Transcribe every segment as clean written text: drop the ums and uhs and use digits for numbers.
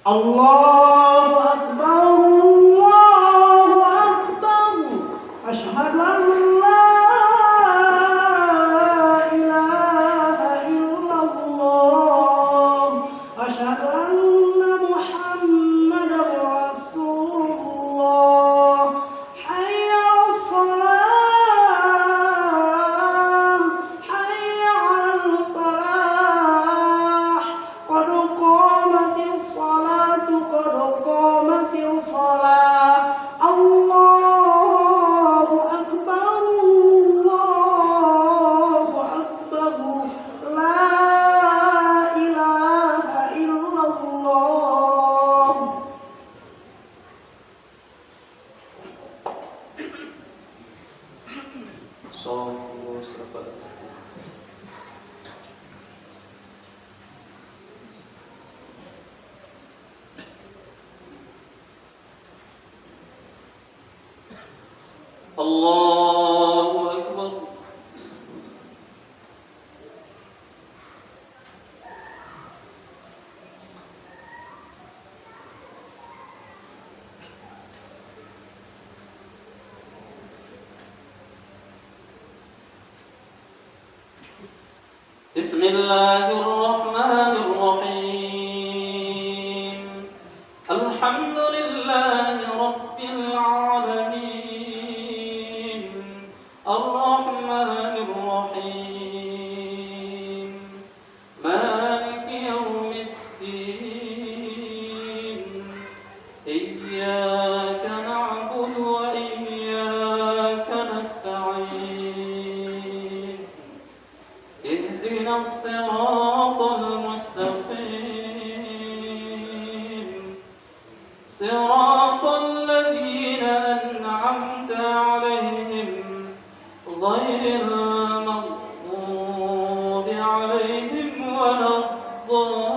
Allahu Akbar, Allahu Akbar. Asyhadu an la ilaha illallah. Asyhadu anna Muhammadar Rasulullah. Hayya 'alas salam, hayya 'alal falah. Qad qamatis salatu, qad qamatis salah. Allahu Akbar, Allahu Akbar. La ilaha illallah. Sallu salat. Allahu Akbar. Bismillahirrahmanirrahim. Alhamdulillahi rabbil alamin. Ar-Rahmanir Rahim. Maliki yawmiddin. Iyyaka na'budu wa iyyaka nasta'in. Ihdinas siratal mustaqim. Siratal ladzina an'amta 'alaihim ghairil maghdubi 'alaihim waladdallin.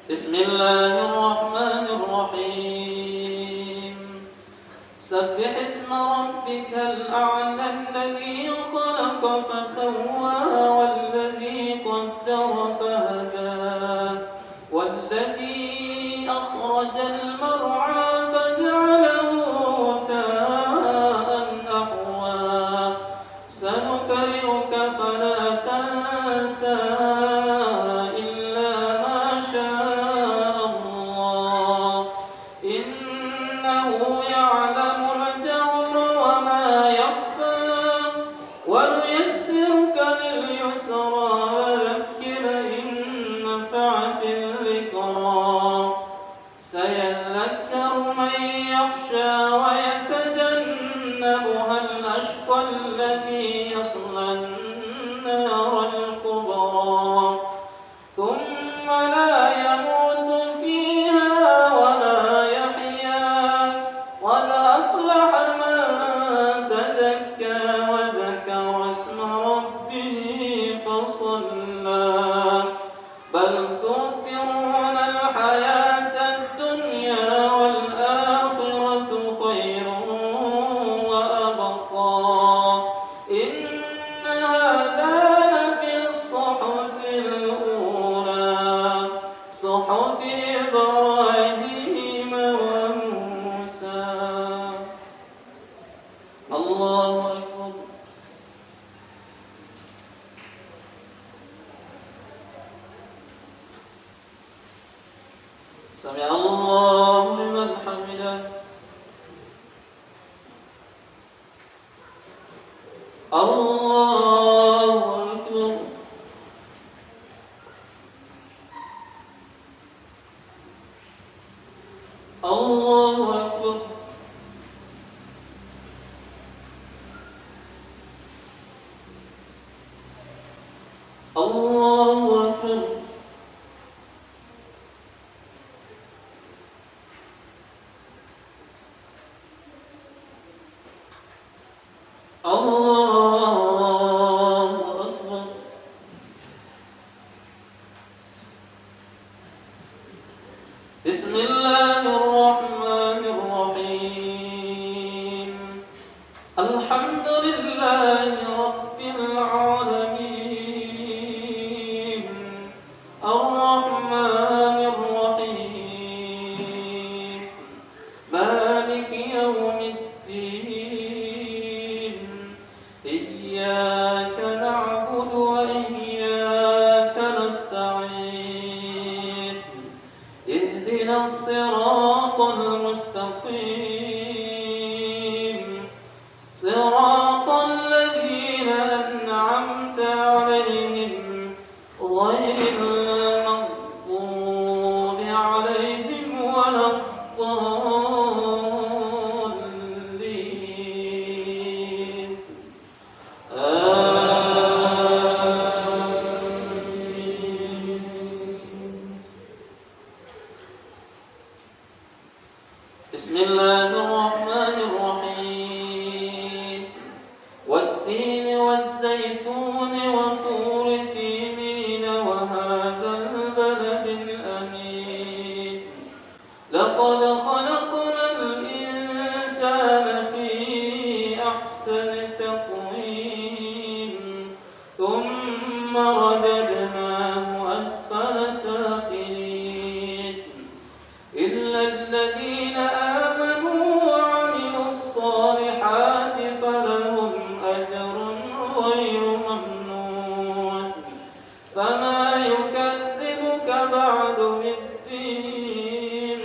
Bismillahirrahmanirrahim. Sabbih isma rabbikal a'la alladhi khalaqa fasawwa walladhi qaddara fahada walladhi akhrajal mar'a faj'alahu ghutha'an ahwa. Sanuqri'uka fala tansa illa ma sha'a Allah. Innahu ya'lamul jahra wa ma yakhfa. Wa nuyassiruka lil yusra wa dhakkir in nafa'atil dhikra. Sayadhakkaru man yakhsha wa yatajannabuha al-ashqa alladhi yasla an-nara al-kubra. Thumma la yamutu fiha wa la yahya. Qad aflaha man tazakka wa zakara isma rabbih fasalla. Bal tu'thiruna al-hayata ad-dunya wal-akhiratu khayrun wa abqa. Inna hadha lafi as-suhufi al-ula, suhufi Ibrahim wa Musa. Allahu Akbar. Sami'a Allahu liman hamidah. Allahu Akbar. Allahu Akbar. Allahu Akbar. Allah الله الرحمن الرحيم والتين والزيتون وطور سينين وهذا البلد الأمين لقد خلقنا الإنسان في أحسن تقويم ثم رددناه أسفل سافلين إلا الذين آمنوا وعملوا الصالحات فلهم أجر غير ممنون فما يكذبك بعد بالدين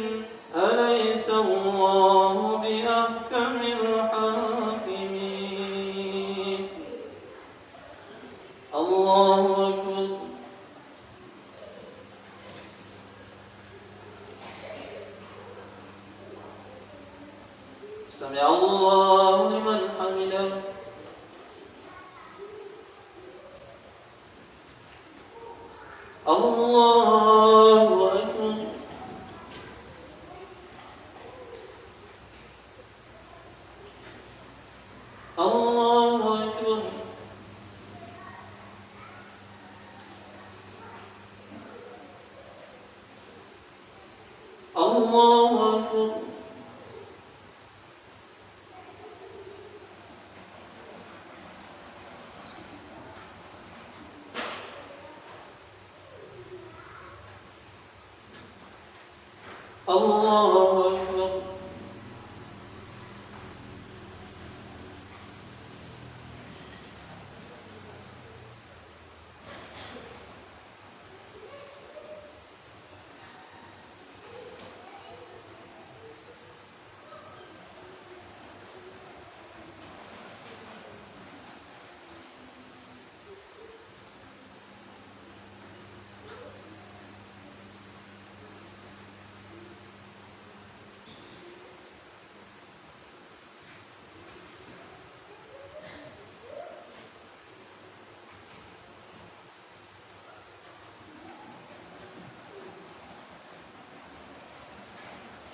أليس الله بأحكم الحاكمين الله أكبر سمع الله لمن حمده الله أكبر الله أكبر الله أكبر الله أكبر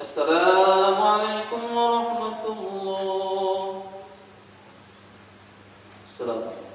السلام عليكم ورحمة الله. السلام.